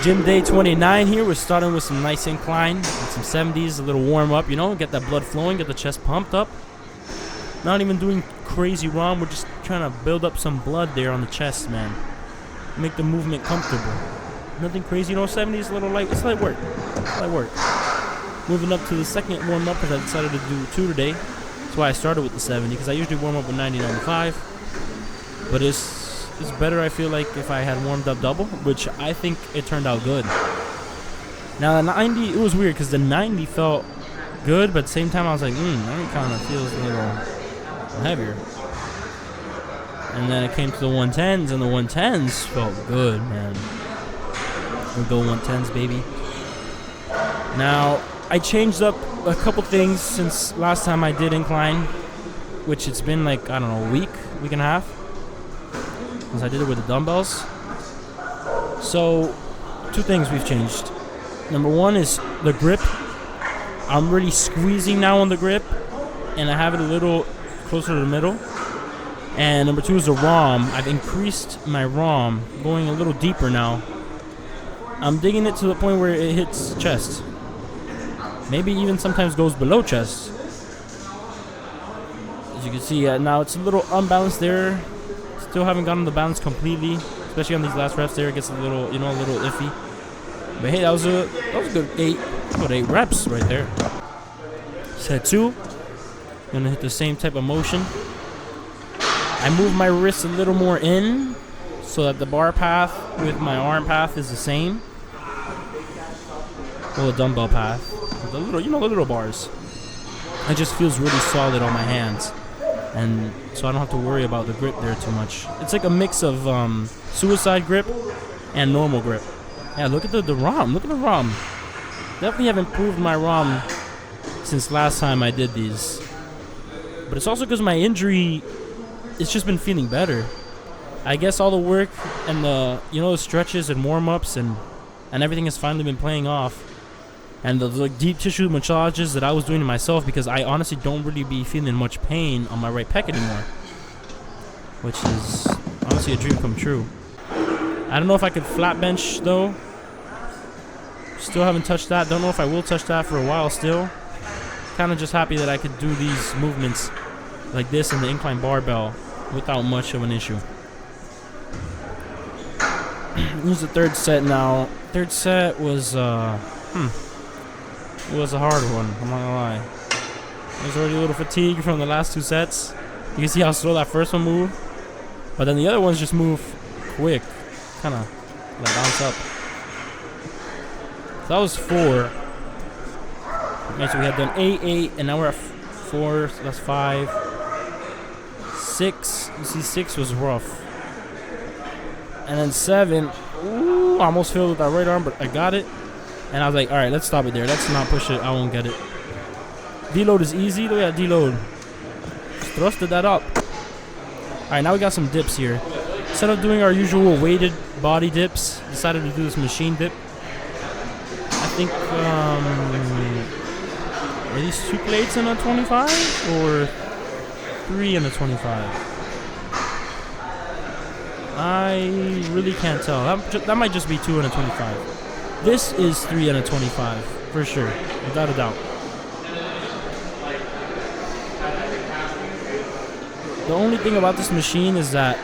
Gym day 29 here. We're starting with some nice incline and some 70s, a little warm up, you know, get that blood flowing, get the chest pumped up. Not even doing crazy ROM, we're just trying to build up some blood there on the chest, man. Make the movement comfortable. Nothing crazy, you know, 70s, a little light. It's light work. Light work. Moving up to the second warm up because I decided to do 2 today. That's why I started with the 70 because I usually warm up with 90, 95. But it's better, I feel like, if I had warmed up double, which I think it turned out good. Now, the 90, it was weird because the 90 felt good, but at the same time, I was like, 90 kind of feels a little heavier. And then it came to the 110s, and the 110s felt good, man. We'll go 110s, baby. Now, I changed up a couple things since last time I did incline, which it's been like, I don't know, a week and a half. Since I did it with the dumbbells. So, 2 things we've changed. Number 1 is the grip. I'm really squeezing now on the grip, and I have it a little closer to the middle. And number 2 is the ROM. I've increased my ROM, going a little deeper now. I'm digging it to the point where it hits chest. Maybe even sometimes goes below chest. As you can see, now it's a little unbalanced there. Still haven't gotten the balance completely, especially on these last reps there. It gets a little, you know, a little iffy. But hey, that was a good 8 reps right there. Set 2. Gonna hit the same type of motion. I move my wrist a little more in so that the bar path with my arm path is the same. Well, the dumbbell path. The little, you know, the little bars. It just feels really solid on my hands. And so I don't have to worry about the grip there too much. It's like a mix of suicide grip and normal grip. Yeah, look at the ROM. Look at the ROM. Definitely have improved my ROM since last time I did these. But it's also because my injury, it's just been feeling better. I guess all the work and the, you know, the stretches and warm-ups and everything has finally been playing off. And the like, deep tissue massages that I was doing to myself, because I honestly don't really be feeling much pain on my right pec anymore. Which is honestly a dream come true. I don't know if I could flat bench though. Still haven't touched that. Don't know if I will touch that for a while still. Kind of just happy that I could do these movements like this in the incline barbell without much of an issue. Here's the 3rd set now. 3rd set was it was a hard one, I'm not gonna lie. I was already a little fatigued from the last 2 sets. You can see how slow that first one moved. But then the other ones just move quick. Kinda like bounce up. So that was 4. Okay, so we had done 8, 8, and now we're at 4, so that's 5. 6, you see 6 was rough. And then 7, ooh, I almost failed with that right arm, but I got it. And I was like, alright, let's stop it there. Let's not push it. I won't get it. Deload is easy. Look at that deload. Just thrusted that up. Alright, now we got some dips here. Instead of doing our usual weighted body dips, decided to do this machine dip. I think, are these 2 plates in a 25? Or 3 in a 25? I really can't tell. That might just be 2 in a 25. This is 3 in a 25, for sure, without a doubt. The only thing about this machine is that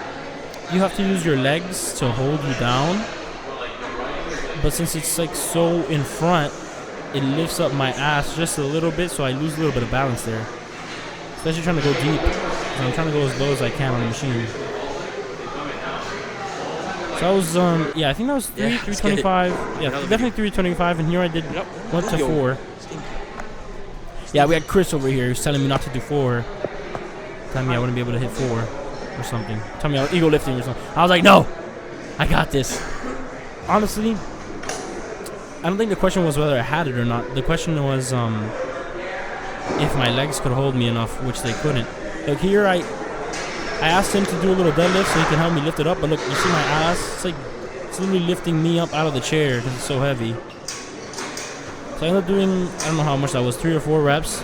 you have to use your legs to hold you down. But since it's like so in front, it lifts up my ass just a little bit, so I lose a little bit of balance there. Especially trying to go deep. So I'm trying to go as low as I can on the machine. So that was, yeah, I think that was 325. Yeah, definitely 325, and here I did 1 to 4. Yeah, we had Chris over here who's telling me not to do 4. Telling me I wouldn't be able to hit 4 or something. Telling me I was ego lifting or something. I was like, no, I got this. Honestly, I don't think the question was whether I had it or not. The question was if my legs could hold me enough, which they couldn't. Like here, I asked him to do a little deadlift so he can help me lift it up, but look, you see my ass? It's like, it's literally lifting me up out of the chair because it's so heavy. So I ended up doing, I don't know how much that was, 3 or 4 reps.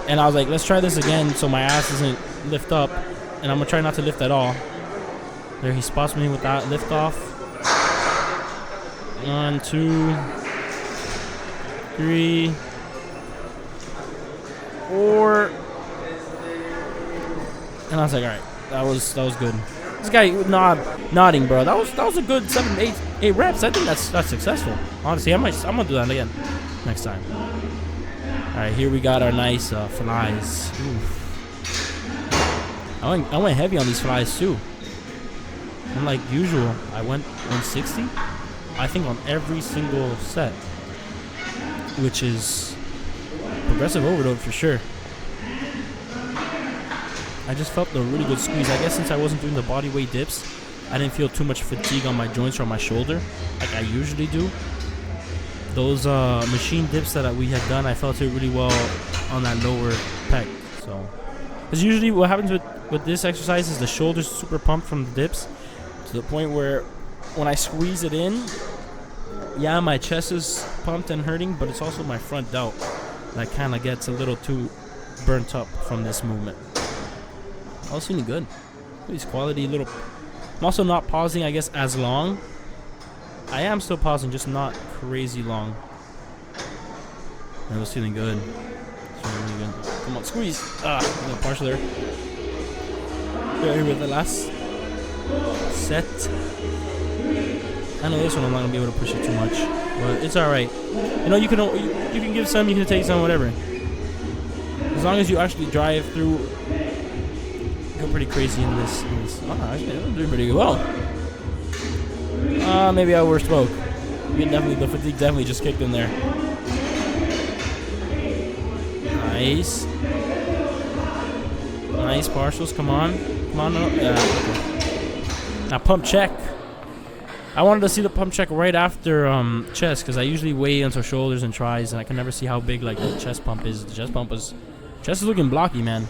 And I was like, let's try this again so my ass doesn't lift up. And I'm going to try not to lift at all. There, he spots me with that lift off. 1, 2, 3, 4. And I was like, all right, that was good. This guy nodding, bro. That was a good 7, 8 reps. I think that's successful. Honestly, I'm gonna do that again next time. All right, here we got our nice flies. Oof. I went heavy on these flies too. Unlike usual, I went 160. I think on every single set, which is progressive overload for sure. I just felt a really good squeeze. I guess since I wasn't doing the body weight dips, I didn't feel too much fatigue on my joints or on my shoulder like I usually do. Those machine dips that we had done, I felt it really well on that lower pec. So, because usually what happens with this exercise is the shoulders super pumped from the dips to the point where when I squeeze it in, yeah, my chest is pumped and hurting, but it's also my front delt that kind of gets a little too burnt up from this movement. I was feeling good. These quality little. I'm also not pausing, I guess, as long. I am still pausing, just not crazy long. I was feeling good. Really good. Come on, squeeze. A little partial there. Okay, with the last set. I know this one I'm not gonna be able to push it too much, but it's all right. You know, you can give some, you can take some, whatever. As long as you actually drive through. Go pretty crazy in this. Actually, I'm doing pretty well. Maybe I overspoke. The fatigue definitely just kicked in there. Nice. Nice partials. Come on. No. Yeah. Now pump check. I wanted to see the pump check right after chest because I usually wait until shoulders and tries, and I can never see how big like the chest pump is. The chest is looking blocky, man.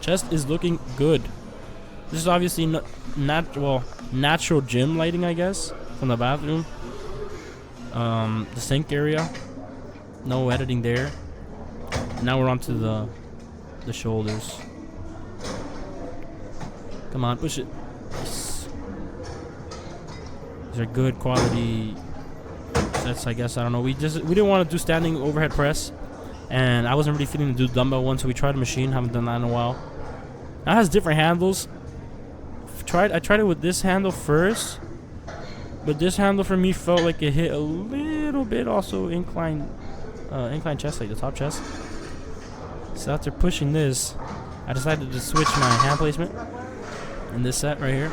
Chest is looking good. This is obviously natural gym lighting, I guess, from the bathroom. The sink area. No editing there. Now we're on to the shoulders. Come on, push it. Nice. These are good quality sets, I guess. I don't know. We didn't want to do standing overhead press. And I wasn't really feeling to do dumbbell one, so we tried a machine. Haven't done that in a while. Now it has different handles. I tried it with this handle first, but this handle for me felt like it hit a little bit also incline chest, like the top chest. So after pushing this, I decided to switch my hand placement in this set right here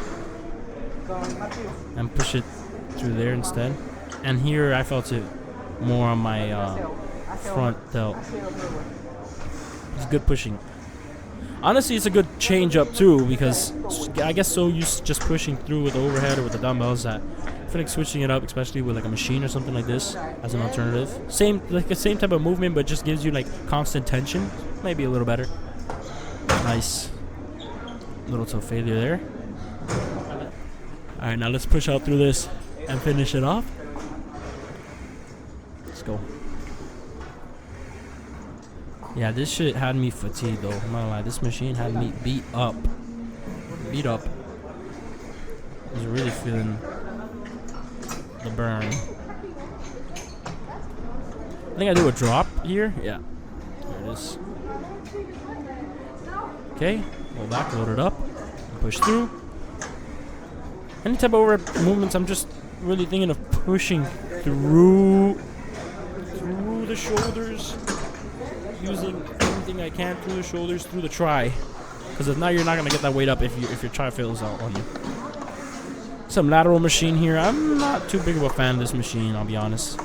and push it through there instead. And here I felt it more on my front delt. It's good pushing. Honestly, it's a good change up too because I guess so used to just pushing through with the overhead or with the dumbbells that I feel like switching it up, especially with like a machine or something like this as an alternative. Same type of movement, but just gives you like constant tension. Maybe a little better. Nice. Little toe failure there. All right, now let's push out through this and finish it off. Let's go. Yeah, this shit had me fatigued though. I'm not gonna lie, this machine had me beat up. I was really feeling the burn. I think I do a drop here. Yeah, there it is. Okay, roll back, load it up, and push through. Any type of overhead movements, I'm just really thinking of pushing through the shoulders. Using everything I can through the shoulders, through the tri, because if not, you're not gonna get that weight up if your tri fails out on you. Some lateral machine here. I'm not too big of a fan of this machine, I'll be honest.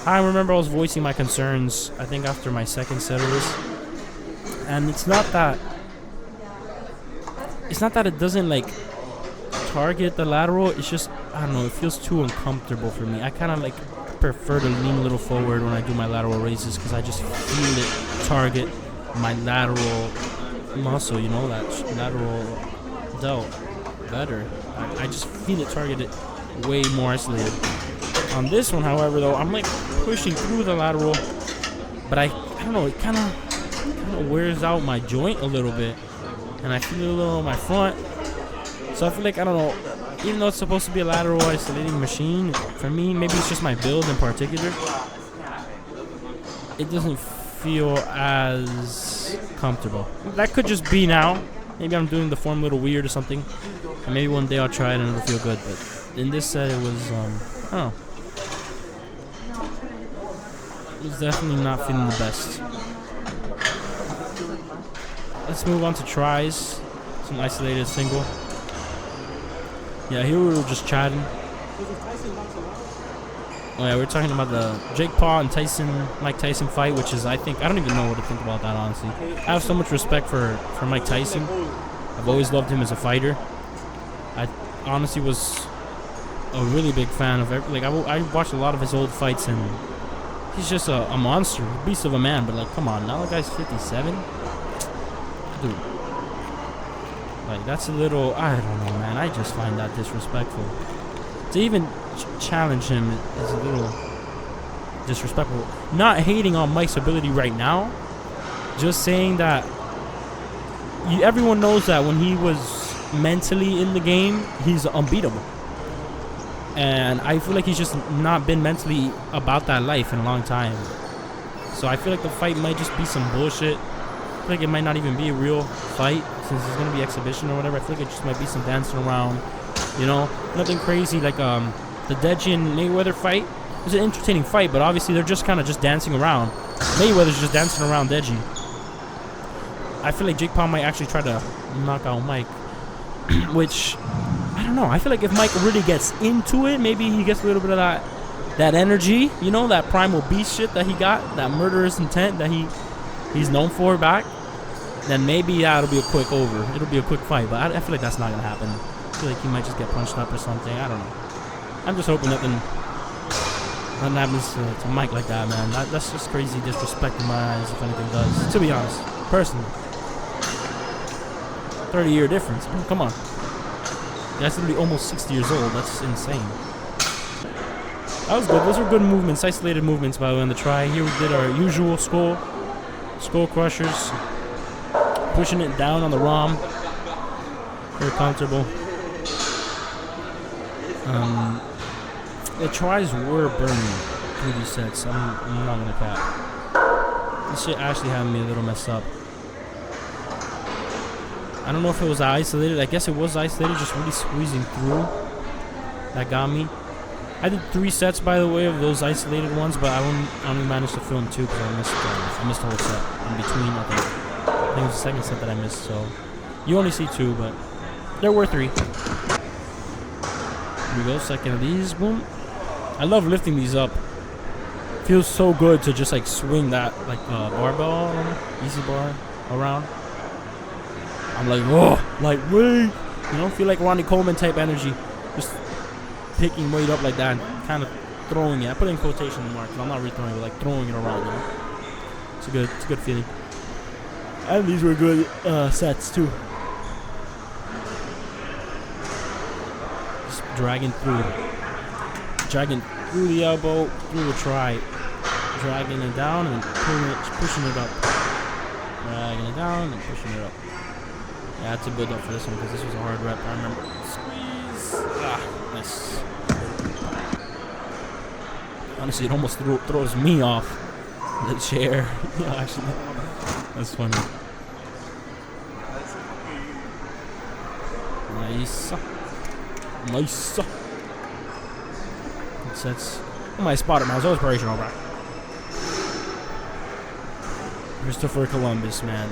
I remember I was voicing my concerns, I think after my second set of this, and it's not that it doesn't like target the lateral. It's just, I don't know, it feels too uncomfortable for me. I kind of like prefer to lean a little forward when I do my lateral raises because I just feel it target my lateral muscle, you know, that lateral delt better. I just feel it targeted way more isolated. On this one, however, though, I'm like pushing through the lateral, but I don't know, it kind of wears out my joint a little bit, and I feel it a little on my front. So I feel like, I don't know, even though it's supposed to be a lateral isolating machine, for me, maybe it's just my build in particular, it doesn't feel as comfortable. That could just be now. Maybe I'm doing the form a little weird or something. And maybe one day I'll try it and it'll feel good. But in this set, it was, I don't know. It was definitely not feeling the best. Let's move on to tries. Some isolated single. Yeah, here we were just chatting. Oh yeah, we're talking about the Jake Paul and Mike Tyson fight, which is, I don't even know what to think about that, honestly. I have so much respect for Mike Tyson. I've always loved him as a fighter. I honestly was a really big fan of I watched a lot of his old fights, and he's just a monster, a beast of a man. But like, come on, now the guy's 57, dude. Like, that's a little, I don't know, man. I just find that disrespectful. To even challenge him is a little disrespectful. Not hating on Mike's ability right now, just saying that everyone knows that when he was mentally in the game, he's unbeatable. And I feel like he's just not been mentally about that life in a long time. So I feel like the fight might just be some bullshit. I feel like it might not even be a real fight, since it's going to be exhibition or whatever. I feel like it just might be some dancing around, you know, nothing crazy. Like the Deji and Mayweather fight was an entertaining fight, but obviously they're just kind of just dancing around. Mayweather's just dancing around Deji. I feel like Jake Paul might actually try to knock out Mike, which, I don't know. I feel like if Mike really gets into it, maybe he gets a little bit of that energy, you know, that primal beast shit that he got, that murderous intent that he's known for back, then maybe that'll be a quick over. It'll be a quick fight, but I feel like that's not going to happen. I feel like he might just get punched up or something. I don't know. I'm just hoping nothing happens to Mike like that, man. That's just crazy disrespect in my eyes, if anything does. To be honest, personally. 30-year difference. I mean, come on. That's literally almost 60 years old. That's insane. That was good. Those were good movements, isolated movements, by the way, on the try. Here we did our usual skull crushers. Pushing it down on the ROM. Very comfortable. The tries were burning through these sets. I'm not gonna cap. This shit actually had me a little messed up. I don't know if it was isolated. I guess it was isolated, just really squeezing through. That got me. I did 3 sets, by the way, of those isolated ones, but I only managed to film 2 because I missed the whole set in between. I think it was the second set that I missed. So you only see 2, but there were 3. Here we go, second of these. Boom. I love lifting these up. Feels so good to just like swing that like barbell, easy bar around. I'm like, whoa, like wait, you know, feel like Ronnie Coleman type energy, just picking weight up like that, and kind of throwing it. I put in quotation marks. I'm not really throwing it, but like throwing it around. You know? It's a good feeling. And these were good sets too. Just dragging through the elbow, through the try, dragging it down and pushing it up, dragging it down and pushing it up. Yeah, I had to build up for this one because this was a hard rep. I remember. Squeeze. Nice. Honestly, it almost throws me off the chair. Actually, that's funny. Nice. Good sets. Oh, my spotter, man. So inspirational, bro. Christopher Columbus, man.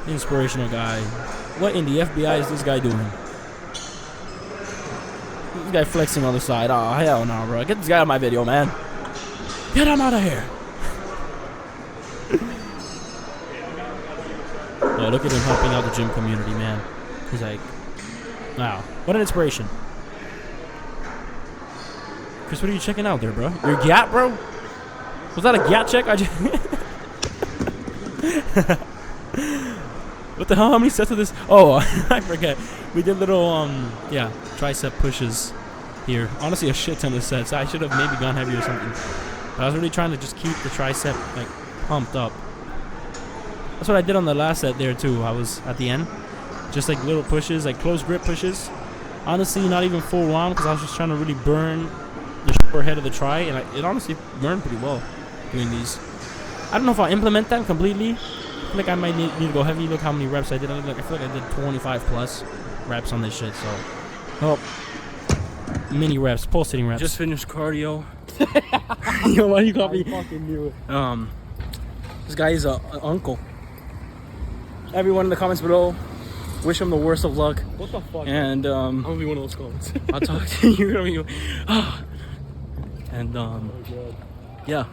Inspirational guy. What in the FBI is this guy doing? This guy flexing on the side. Oh, hell no, bro. Get this guy out of my video, man. Get him out of here. Oh, look at him helping out the gym community, man. He's like, wow. What an inspiration. Chris, what are you checking out there, bro? Your GAT, bro? Was that a GAT check? I just... What the hell? How many sets of this? Oh, I forget. We did little, tricep pushes here. Honestly, a shit ton of sets. I should have maybe gone heavy or something. But I was really trying to just keep the tricep, like, pumped up. That's what I did on the last set there, too. I was at the end. Just, like, little pushes, like, close grip pushes. Honestly, not even full ROM because I was just trying to really burn the short head of the try, and it honestly burned pretty well doing these. I don't know if I'll implement that completely. I feel like I might need to go heavy. Look how many reps I did. I feel like I did 25 plus reps on this shit. So, oh, mini reps, pulsating reps. Just finished cardio. Yo, why you call me? Fucking knew it. This guy is an uncle. Everyone in the comments below, wish him the worst of luck. What the fuck? And I'm gonna be one of those comments. I'll talk to you. And yeah.